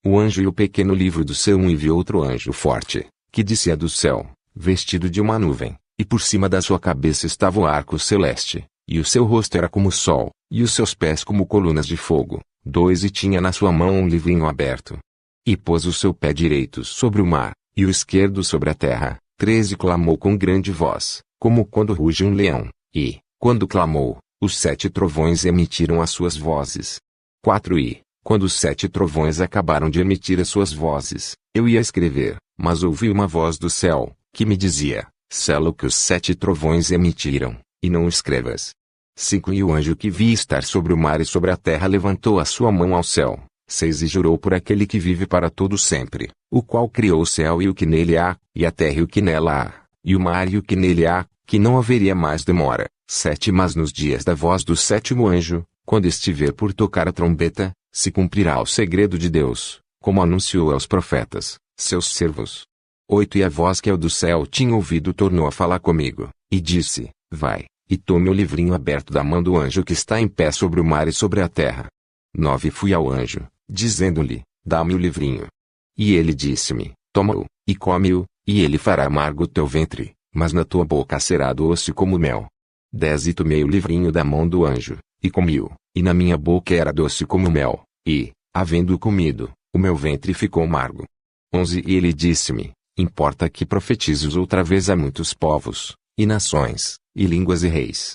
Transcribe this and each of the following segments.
o anjo e o pequeno livro do céu. E viu outro anjo forte, que descia do céu, vestido de uma nuvem, e por cima da sua cabeça estava o arco celeste, e o seu rosto era como o sol, e os seus pés como colunas de fogo. 2 E tinha na sua mão um livrinho aberto. E pôs o seu pé direito sobre o mar, e o esquerdo sobre a terra. 3 E clamou com grande voz, como quando ruge um leão, e, quando clamou, os 7 trovões emitiram as suas vozes. 4 E, quando os 7 trovões acabaram de emitir as suas vozes, eu ia escrever, mas ouvi uma voz do céu, que me dizia: sela o que os 7 trovões emitiram, e não escrevas. 5 E o anjo que vi estar sobre o mar e sobre a terra levantou a sua mão ao céu. 6 E jurou por aquele que vive para todo sempre, o qual criou o céu e o que nele há, e a terra e o que nela há, e o mar e o que nele há, que não haveria mais demora. 7 Mas nos dias da voz do 7º anjo, quando estiver por tocar a trombeta, se cumprirá o segredo de Deus, como anunciou aos profetas, seus servos. 8 E a voz que eu do céu tinha ouvido tornou a falar comigo, e disse: vai, e tome o livrinho aberto da mão do anjo que está em pé sobre o mar e sobre a terra. 9 Fui ao anjo, dizendo-lhe: dá-me o livrinho. E ele disse-me: toma-o, e come-o, e ele fará amargo o teu ventre, mas na tua boca será doce como mel. 10 E tomei o livrinho da mão do anjo, e comi-o, e na minha boca era doce como mel, e, havendo-o comido, o meu ventre ficou amargo. 11 E ele disse-me: importa que profetizes outra vez a muitos povos, e nações, e línguas e reis.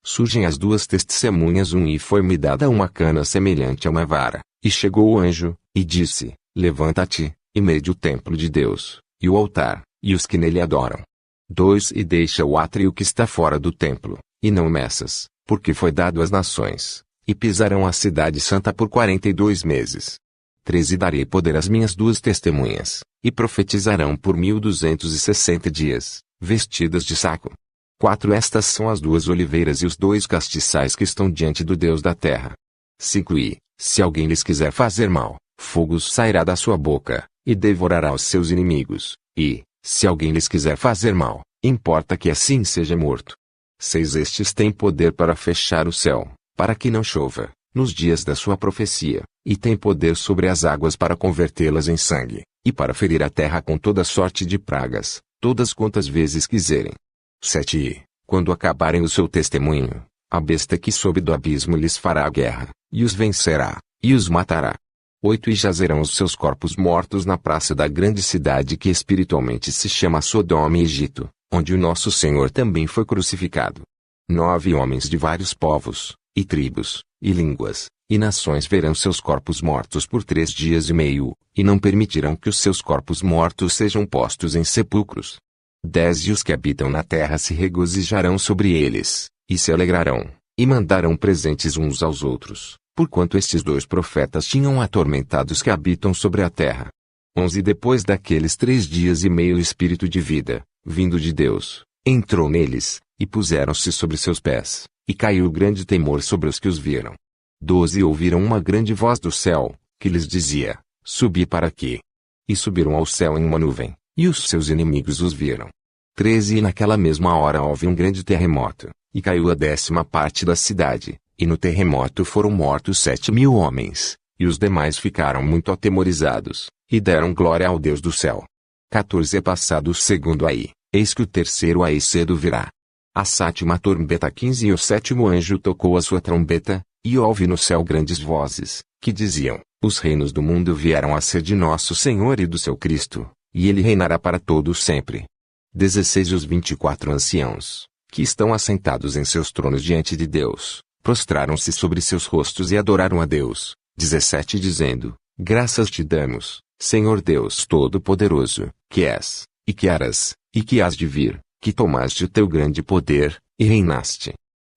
Surgem as 2 testemunhas. 1 E foi-me dada uma cana semelhante a uma vara, e chegou o anjo, e disse: levanta-te, e mede o templo de Deus, e o altar, e os que nele adoram. 2 E deixa o átrio que está fora do templo, e não o meças, porque foi dado às nações, e pisarão a cidade santa por 42 meses. 3 E darei poder às minhas 2 testemunhas, e profetizarão por 1260 dias, vestidas de saco. 4 Estas são as 2 oliveiras e os 2 castiçais que estão diante do Deus da terra. 5 E, se alguém lhes quiser fazer mal, fogo sairá da sua boca, e devorará os seus inimigos, e, se alguém lhes quiser fazer mal, importa que assim seja morto. 6 Estes têm poder para fechar o céu, para que não chova, nos dias da sua profecia, e têm poder sobre as águas para convertê-las em sangue, e para ferir a terra com toda sorte de pragas, todas quantas vezes quiserem. 7 E, quando acabarem o seu testemunho, a besta que sobe do abismo lhes fará a guerra, e os vencerá, e os matará. 8 E jazerão os seus corpos mortos na praça da grande cidade que espiritualmente se chama Sodoma e Egito, onde o nosso Senhor também foi crucificado. 9 Homens de vários povos, e tribos, e línguas, e nações verão seus corpos mortos por 3 dias e meio, e não permitirão que os seus corpos mortos sejam postos em sepulcros. 10 E os que habitam na terra se regozijarão sobre eles, e se alegrarão, e mandarão presentes uns aos outros, porquanto estes 2 profetas tinham atormentado os que habitam sobre a terra. 11 Depois daqueles 3 dias e meio o Espírito de vida, vindo de Deus, entrou neles, e puseram-se sobre seus pés, e caiu grande temor sobre os que os viram. 12 Ouviram uma grande voz do céu, que lhes dizia: subi para aqui. E subiram ao céu em uma nuvem, e os seus inimigos os viram. 13 E naquela mesma hora houve um grande terremoto, e caiu a 10ª parte da cidade, e no terremoto foram mortos 7.000 homens, e os demais ficaram muito atemorizados, e deram glória ao Deus do céu. 14 É passado o segundo aí, eis que o terceiro aí cedo virá. A 7ª trombeta. 15 E o 7º anjo tocou a sua trombeta, e houve no céu grandes vozes, que diziam: os reinos do mundo vieram a ser de nosso Senhor e do seu Cristo, e ele reinará para todo sempre. 16 E os 24 anciãos, que estão assentados em seus tronos diante de Deus, prostraram-se sobre seus rostos e adoraram a Deus. 17 Dizendo: graças te damos, Senhor Deus Todo-Poderoso, que és, e que eras, e que hás de vir, que tomaste o teu grande poder, e reinaste.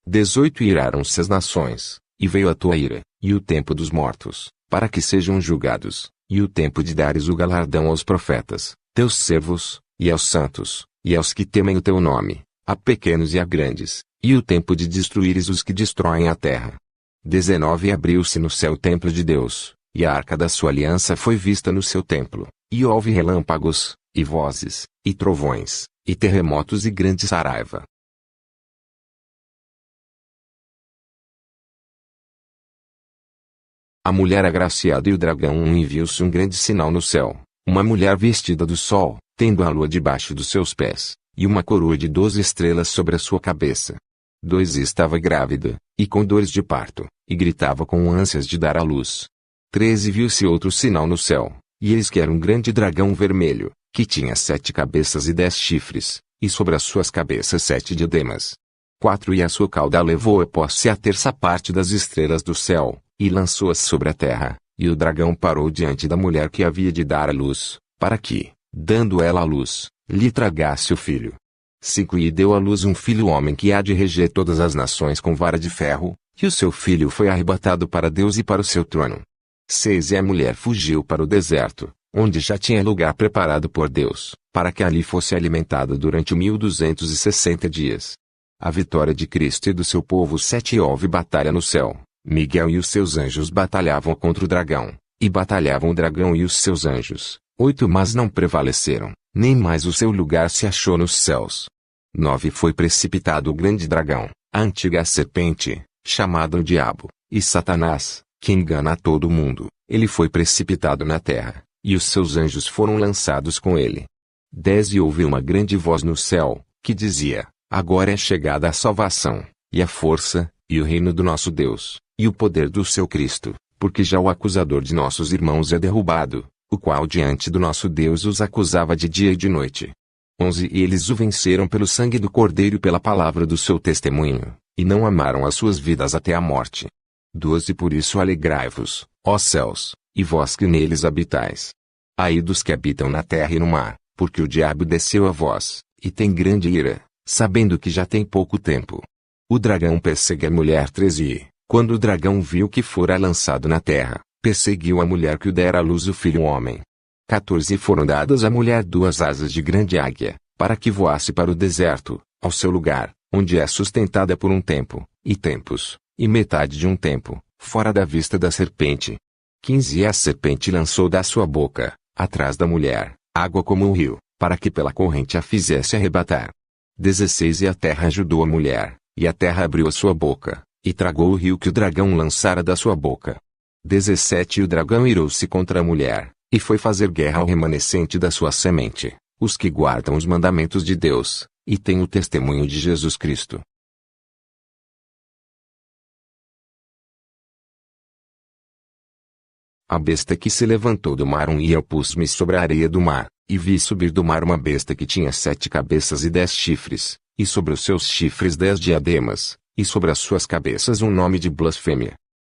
18 E iraram-se as nações, e veio a tua ira, e o tempo dos mortos, para que sejam julgados, e o tempo de dares o galardão aos profetas, teus servos, e aos santos, e aos que temem o teu nome, a pequenos e a grandes, e o tempo de destruíres os que destroem a terra. 19 E abriu-se no céu o templo de Deus, e a arca da sua aliança foi vista no seu templo, e houve relâmpagos, e vozes, e trovões, e terremotos e grande saraiva. A mulher agraciada e o dragão enviou-se um grande sinal no céu, uma mulher vestida do sol, tendo a lua debaixo dos seus pés, e uma coroa de 12 estrelas sobre a sua cabeça. 2 Estava grávida, e com dores de parto, e gritava com ânsias de dar à luz. 13 Viu-se outro sinal no céu, e eis que era um grande dragão vermelho, que tinha 7 cabeças e 10 chifres, e sobre as suas cabeças 7 diademas. 4 E a sua cauda levou a posse a terça parte das estrelas do céu, e lançou-as sobre a terra, e o dragão parou diante da mulher que havia de dar à luz, para que, dando ela à luz, lhe tragasse o filho. 5 E deu à luz um filho homem que há de reger todas as nações com vara de ferro, e o seu filho foi arrebatado para Deus e para o seu trono. 6 E a mulher fugiu para o deserto, onde já tinha lugar preparado por Deus, para que ali fosse alimentada durante 1260 dias. A vitória de Cristo e do seu povo. 7 E houve batalha no céu. Miguel e os seus anjos batalhavam contra o dragão, e batalhavam o dragão e os seus anjos. 8 Mas não prevaleceram, nem mais o seu lugar se achou nos céus. 9 Foi precipitado o grande dragão, a antiga serpente, chamado o Diabo, e Satanás, que engana a todo mundo. Ele foi precipitado na terra, e os seus anjos foram lançados com ele. 10 E houve uma grande voz no céu, que dizia: Agora é chegada a salvação, e a força, e o reino do nosso Deus, e o poder do seu Cristo, porque já o acusador de nossos irmãos é derrubado, o qual diante do nosso Deus os acusava de dia e de noite. 11 E eles o venceram pelo sangue do Cordeiro e pela palavra do seu testemunho, e não amaram as suas vidas até a morte. 12 Por isso alegrai-vos, ó céus, e vós que neles habitais. Ai dos que habitam na terra e no mar, porque o diabo desceu a vós, e tem grande ira, sabendo que já tem pouco tempo. O dragão persegue a mulher. 13 E, quando o dragão viu que fora lançado na terra, perseguiu a mulher que o dera à luz o filho homem. 14 E foram dadas à mulher 2 asas de grande águia, para que voasse para o deserto, ao seu lugar, onde é sustentada por um tempo, e tempos, e metade de um tempo, fora da vista da serpente. 15 E a serpente lançou da sua boca, atrás da mulher, água como um rio, para que pela corrente a fizesse arrebatar. 16 E a terra ajudou a mulher, e a terra abriu a sua boca, e tragou o rio que o dragão lançara da sua boca. 17 E o dragão irou-se contra a mulher, e foi fazer guerra ao remanescente da sua semente, os que guardam os mandamentos de Deus, e têm o testemunho de Jesus Cristo. A besta que se levantou do mar. E eu pus-me sobre a areia do mar, e vi subir do mar uma besta que tinha 7 cabeças e 10 chifres, e sobre os seus chifres 10 diademas, e sobre as suas cabeças um nome de blasfêmia.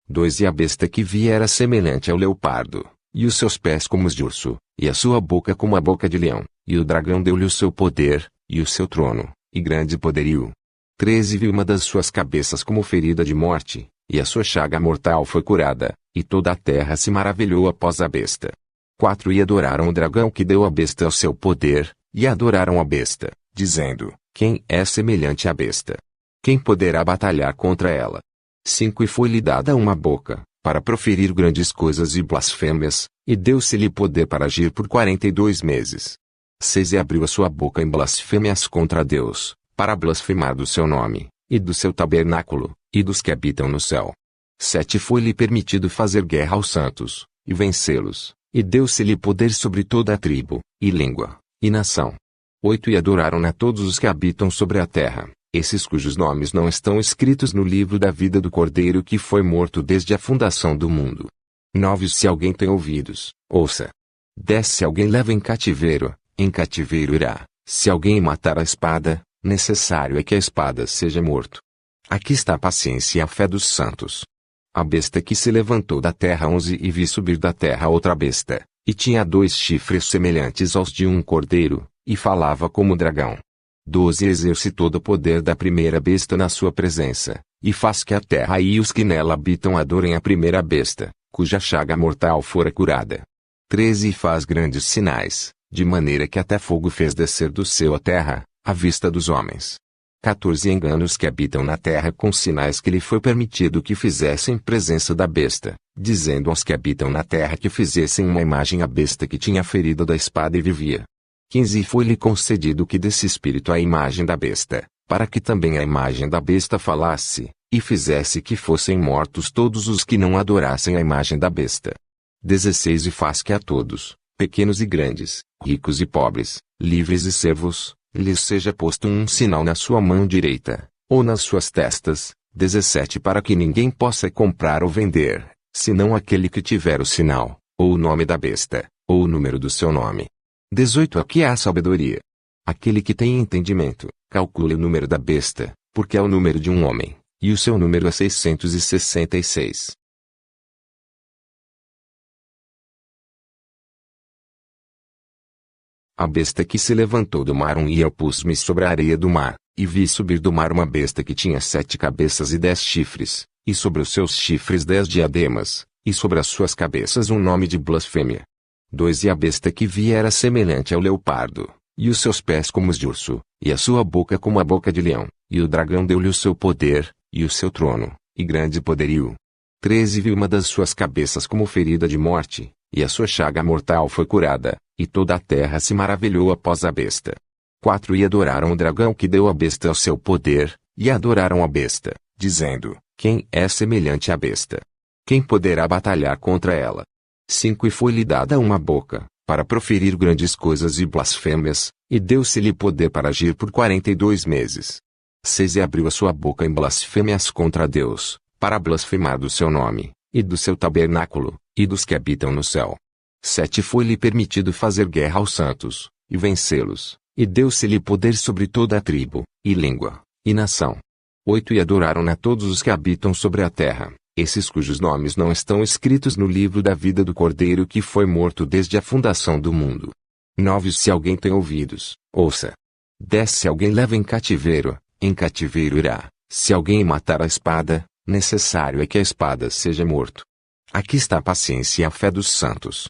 2 E a besta que vi era semelhante ao leopardo, e os seus pés como os de urso, e a sua boca como a boca de leão, e o dragão deu-lhe o seu poder, e o seu trono, e grande poderio. 13 Vi uma das suas cabeças como ferida de morte, e a sua chaga mortal foi curada, e toda a terra se maravilhou após a besta. 4 E adoraram o dragão que deu à besta o seu poder, e adoraram a besta, dizendo: Quem é semelhante à besta? Quem poderá batalhar contra ela? 5 E foi-lhe dada uma boca, para proferir grandes coisas e blasfêmias, e deu-se-lhe poder para agir por 42 meses. 6 E abriu a sua boca em blasfêmias contra Deus, para blasfemar do seu nome, e do seu tabernáculo, e dos que habitam no céu. 7 Foi-lhe permitido fazer guerra aos santos, e vencê-los, e deu-se-lhe poder sobre toda a tribo, e língua, e nação. 8 E adoraram-na todos os que habitam sobre a terra, esses cujos nomes não estão escritos no livro da vida do Cordeiro que foi morto desde a fundação do mundo. 9 Se alguém tem ouvidos, ouça. 10 Se alguém leva em cativeiro irá. Se alguém matar a espada, necessário é que a espada seja morto. Aqui está a paciência e a fé dos santos. A besta que se levantou da terra. 11 E vi subir da terra outra besta, e tinha 2 chifres semelhantes aos de um cordeiro, e falava como dragão. 12 Exerce todo o poder da primeira besta na sua presença, e faz que a terra e os que nela habitam adorem a primeira besta, cuja chaga mortal fora curada. 13 E faz grandes sinais, de maneira que até fogo fez descer do céu à terra, à vista dos homens. 14 Engana os que habitam na terra com sinais que lhe foi permitido que fizessem em presença da besta, dizendo aos que habitam na terra que fizessem uma imagem à besta que tinha a ferida da espada e vivia. 15 E foi-lhe concedido que desse espírito à imagem da besta, para que também a imagem da besta falasse, e fizesse que fossem mortos todos os que não adorassem a imagem da besta. 16 E faz que a todos, pequenos e grandes, ricos e pobres, livres e servos, lhes seja posto um sinal na sua mão direita, ou nas suas testas. 17 Para que ninguém possa comprar ou vender, senão aquele que tiver o sinal, ou o nome da besta, ou o número do seu nome. 18 Aqui há sabedoria. Aquele que tem entendimento, calcule o número da besta, porque é o número de um homem, e o seu número é 666. A besta que se levantou do mar e eu pus-me sobre a areia do mar, e vi subir do mar uma besta que tinha 7 cabeças e 10 chifres, e sobre os seus chifres 10 diademas, e sobre as suas cabeças um nome de blasfêmia. 2 E a besta que vi era semelhante ao leopardo, e os seus pés como os de urso, e a sua boca como a boca de leão, e o dragão deu-lhe o seu poder, e o seu trono, e grande poderio. 13 Vi uma das suas cabeças como ferida de morte, e a sua chaga mortal foi curada, e toda a terra se maravilhou após a besta. 4 E adoraram o dragão que deu à besta o seu poder, e adoraram a besta, dizendo, quem é semelhante à besta? Quem poderá batalhar contra ela? 5 E foi-lhe dada uma boca, para proferir grandes coisas e blasfêmias, e deu-se-lhe poder para agir por 42 meses. 6 E abriu a sua boca em blasfêmias contra Deus, para blasfemar do seu nome, e do seu tabernáculo, e dos que habitam no céu. 7 Foi-lhe permitido fazer guerra aos santos, e vencê-los, e deu-se-lhe poder sobre toda a tribo, e língua, e nação. 8 E adoraram-na todos os que habitam sobre a terra, esses cujos nomes não estão escritos no livro da vida do Cordeiro que foi morto desde a fundação do mundo. 9 Se alguém tem ouvidos, ouça. 10 Se alguém leva em cativeiro irá. Se alguém matar a espada, necessário é que a espada seja morto. Aqui está a paciência e a fé dos santos.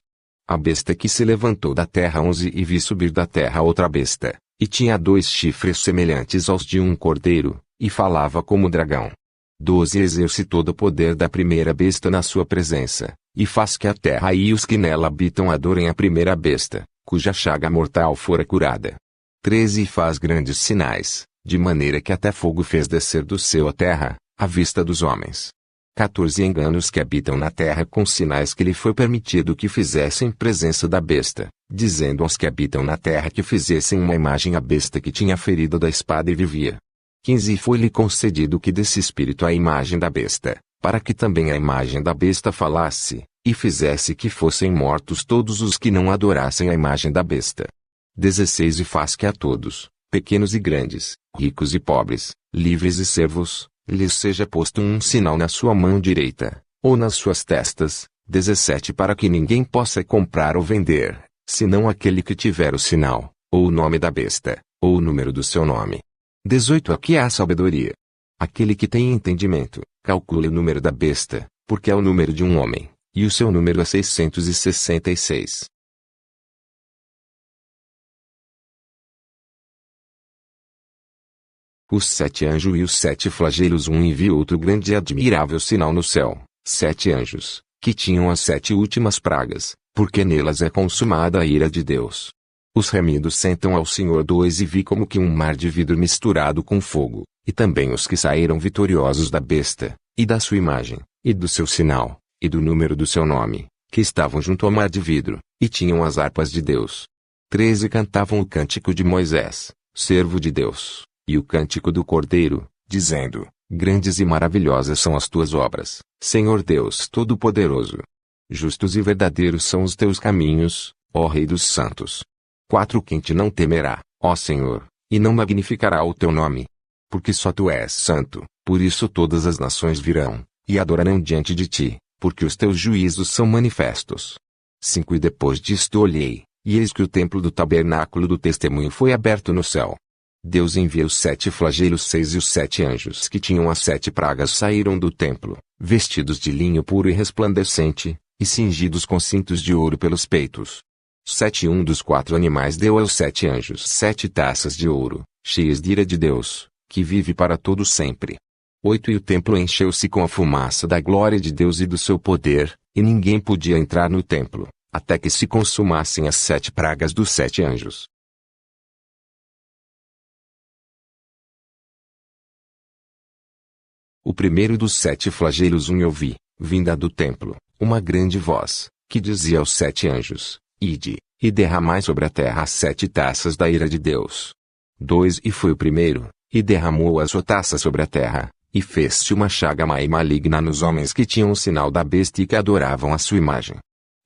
A besta que se levantou da terra. 11 E vi subir da terra outra besta, e tinha 2 chifres semelhantes aos de um cordeiro, e falava como dragão. 12 Exerce todo o poder da primeira besta na sua presença, e faz que a terra e os que nela habitam adorem a primeira besta, cuja chaga mortal fora curada. 13 E faz grandes sinais, de maneira que até fogo fez descer do céu à terra, à vista dos homens. 14 Engana os que habitam na terra com sinais que lhe foi permitido que fizessem presença da besta, dizendo aos que habitam na terra que fizessem uma imagem à besta que tinha ferido da espada e vivia. 15 E foi-lhe concedido que desse espírito à imagem da besta, para que também a imagem da besta falasse, e fizesse que fossem mortos todos os que não adorassem a imagem da besta. 16 E faz que a todos, pequenos e grandes, ricos e pobres, livres e servos, lhes seja posto um sinal na sua mão direita, ou nas suas testas. 17 Para que ninguém possa comprar ou vender, senão aquele que tiver o sinal, ou o nome da besta, ou o número do seu nome. 18 Aqui há sabedoria. Aquele que tem entendimento, calcule o número da besta, porque é o número de um homem, e o seu número é 666. Os 7 anjos e os 7 flagelos. E viu outro grande e admirável sinal no céu, 7 anjos, que tinham as 7 últimas pragas, porque nelas é consumada a ira de Deus. Os remidos sentam ao Senhor. 2 E vi como que um mar de vidro misturado com fogo, e também os que saíram vitoriosos da besta, e da sua imagem, e do seu sinal, e do número do seu nome, que estavam junto ao mar de vidro, e tinham as harpas de Deus. 13 Cantavam o cântico de Moisés, servo de Deus, e o cântico do Cordeiro, dizendo, grandes e maravilhosas são as tuas obras, Senhor Deus Todo-Poderoso. Justos e verdadeiros são os teus caminhos, ó Rei dos Santos. 4 Quem te não temerá, ó Senhor, e não magnificará o teu nome? Porque só tu és santo, por isso todas as nações virão, e adorarão diante de ti, porque os teus juízos são manifestos. 5 E depois disto olhei, e eis que o templo do tabernáculo do testemunho foi aberto no céu. Deus envia os 7 flagelos. 6 E os 7 anjos que tinham as 7 pragas saíram do templo, vestidos de linho puro e resplandecente, e cingidos com cintos de ouro pelos peitos. 7 Um dos 4 animais deu aos 7 anjos 7 taças de ouro, cheias de ira de Deus, que vive para todo sempre. 8 E o templo encheu-se com a fumaça da glória de Deus e do seu poder, e ninguém podia entrar no templo, até que se consumassem as 7 pragas dos 7 anjos. o primeiro dos 7 flagelos. E ouvi, vinda do templo, uma grande voz, que dizia aos 7 anjos: Ide, e derramai sobre a terra as 7 taças da ira de Deus. 2 E foi o primeiro, e derramou a sua taça sobre a terra, e fez-se uma chaga má e maligna nos homens que tinham o sinal da besta e que adoravam a sua imagem.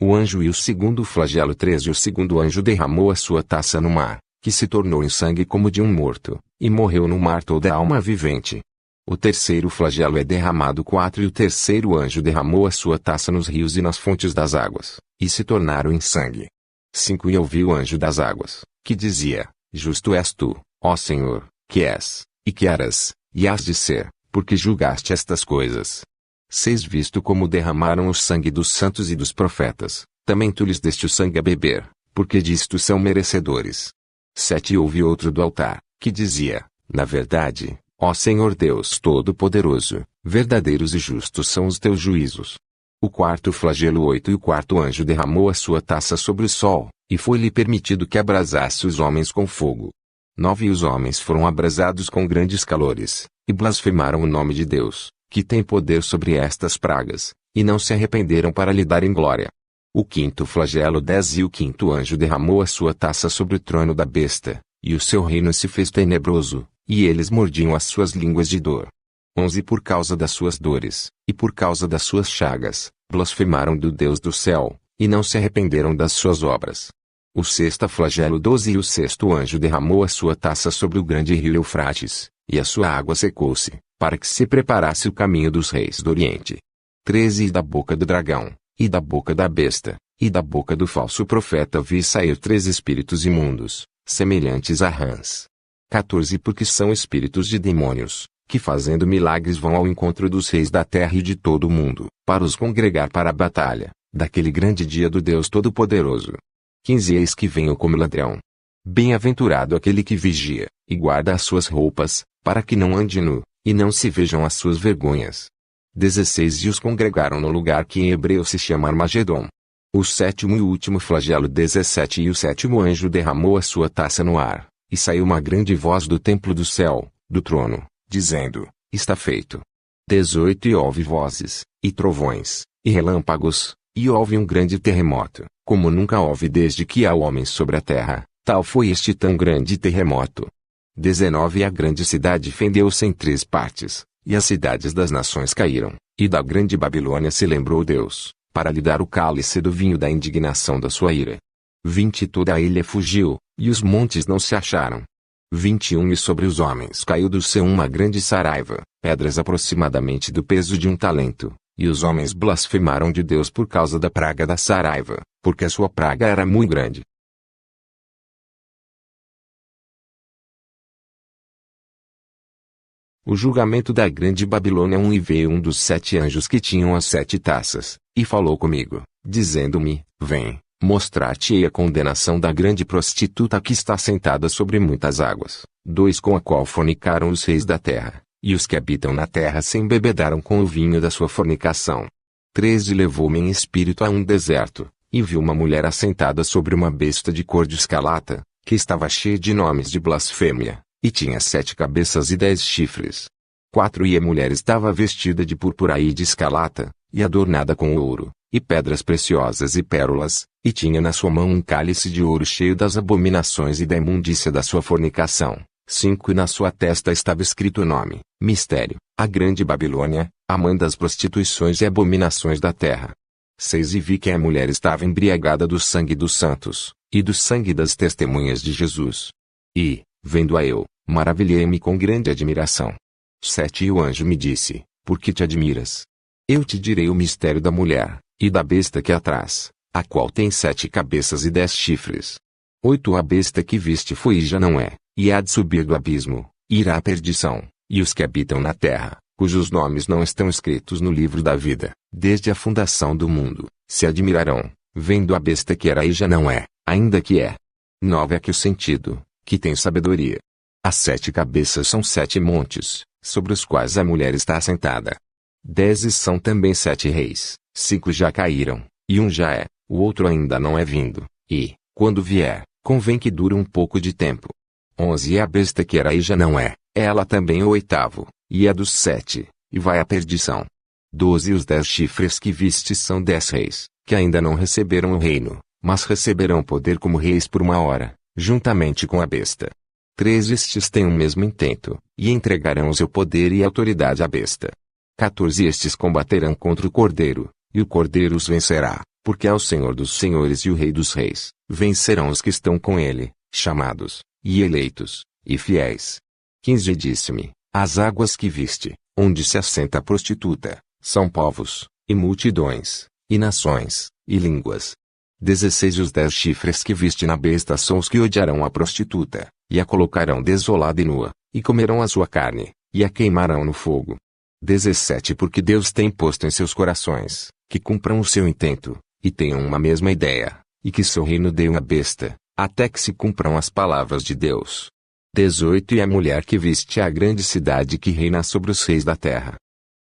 O anjo e o segundo flagelo. 3 E o segundo anjo derramou a sua taça no mar, que se tornou em sangue como de um morto, e morreu no mar toda alma vivente. O terceiro flagelo é derramado. 4 E o terceiro anjo derramou a sua taça nos rios e nas fontes das águas, e se tornaram em sangue. 5 E ouvi o anjo das águas, que dizia: Justo és tu, ó Senhor, que és, e que eras, e hás de ser, porque julgaste estas coisas. 6 Visto como derramaram o sangue dos santos e dos profetas, também tu lhes deste o sangue a beber, porque disto são merecedores. 7 E ouvi outro do altar, que dizia: Na verdade, ó Senhor Deus Todo-Poderoso, verdadeiros e justos são os teus juízos. O quarto flagelo. 8 E o quarto anjo derramou a sua taça sobre o sol, e foi-lhe permitido que abrasasse os homens com fogo. 9 E os homens foram abrasados com grandes calores, e blasfemaram o nome de Deus, que tem poder sobre estas pragas, e não se arrependeram para lhe darem glória. O quinto flagelo. 10 E o quinto anjo derramou a sua taça sobre o trono da besta, e o seu reino se fez tenebroso, e eles mordiam as suas línguas de dor. 11 E por causa das suas dores, e por causa das suas chagas, blasfemaram do Deus do céu, e não se arrependeram das suas obras. O sexto flagelo. 12 E o sexto anjo derramou a sua taça sobre o grande rio Eufrates, e a sua água secou-se, para que se preparasse o caminho dos reis do Oriente. 13 E da boca do dragão, e da boca da besta, e da boca do falso profeta vi sair 3 espíritos imundos, semelhantes a rãs. 14 Porque são espíritos de demônios, que fazendo milagres vão ao encontro dos reis da terra e de todo o mundo, para os congregar para a batalha, daquele grande dia do Deus Todo-Poderoso. 15 Eis que venho como ladrão. Bem-aventurado aquele que vigia, e guarda as suas roupas, para que não ande nu, e não se vejam as suas vergonhas. 16 E os congregaram no lugar que em hebreu se chama Armagedon. O sétimo e último flagelo. 17 E o sétimo anjo derramou a sua taça no ar, e saiu uma grande voz do templo do céu, do trono, dizendo: Está feito. 18 E houve vozes, e trovões, e relâmpagos, e houve um grande terremoto, como nunca houve desde que há homens sobre a terra, tal foi este tão grande terremoto. 19 E a grande cidade fendeu-se em 3 partes, e as cidades das nações caíram, e da grande Babilônia se lembrou Deus, para lhe dar o cálice do vinho da indignação da sua ira. 20 E toda a ilha fugiu, e os montes não se acharam. 21 E sobre os homens caiu do céu uma grande saraiva, pedras aproximadamente do peso de um talento, e os homens blasfemaram de Deus por causa da praga da saraiva, porque a sua praga era muito grande. O julgamento da grande Babilônia. 1 E veio um dos 7 anjos que tinham as 7 taças, e falou comigo, dizendo-me: Vem, mostrar-te-ei a condenação da grande prostituta que está sentada sobre muitas águas, 2 Com a qual fornicaram os reis da terra, e os que habitam na terra se embebedaram com o vinho da sua fornicação. 3 E levou-me em espírito a um deserto, e vi uma mulher assentada sobre uma besta de cor de escarlata, que estava cheia de nomes de blasfêmia, e tinha 7 cabeças e 10 chifres. 4 E a mulher estava vestida de púrpura e de escarlata, e adornada com ouro, e pedras preciosas e pérolas, e tinha na sua mão um cálice de ouro cheio das abominações e da imundícia da sua fornicação. 5 E na sua testa estava escrito o nome, Mistério, a grande Babilônia, a mãe das prostituições e abominações da terra. 6 E vi que a mulher estava embriagada do sangue dos santos, e do sangue das testemunhas de Jesus. E, vendo-a eu, maravilhei-me com grande admiração. 7 E o anjo me disse: Por que te admiras? Eu te direi o mistério da mulher, e da besta que a traz, a qual tem 7 cabeças e 10 chifres. 8 A besta que viste foi e já não é, e há de subir do abismo, e irá à perdição, e os que habitam na terra, cujos nomes não estão escritos no livro da vida, desde a fundação do mundo, se admirarão, vendo a besta que era e já não é, ainda que é. 9 É que o sentido, que tem sabedoria. As 7 cabeças são 7 montes, sobre os quais a mulher está assentada. 10 E são também 7 reis, 5 já caíram, e um já é, o outro ainda não é vindo, e, quando vier, convém que dure um pouco de tempo. 11 E a besta que era e já não é, ela também o 8º, e é dos 7, e vai à perdição. 12 Os 10 chifres que viste são 10 reis, que ainda não receberam o reino, mas receberão poder como reis por uma hora, juntamente com a besta. 13 Estes têm o mesmo intento, e entregarão o seu poder e autoridade à besta. 14 Estes combaterão contra o Cordeiro, e o Cordeiro os vencerá, porque é o Senhor dos senhores e o Rei dos reis. Vencerão os que estão com ele, chamados, e eleitos, e fiéis. 15 Disse-me, as águas que viste, onde se assenta a prostituta, são povos, e multidões, e nações, e línguas. 16 Os 10 chifres que viste na besta são os que odiarão a prostituta, e a colocarão desolada e nua, e comerão a sua carne, e a queimarão no fogo. 17 Porque Deus tem posto em seus corações, que cumpram o seu intento, e tenham uma mesma ideia, e que seu reino dê uma besta, até que se cumpram as palavras de Deus. 18 E a mulher que viste é a grande cidade que reina sobre os reis da terra.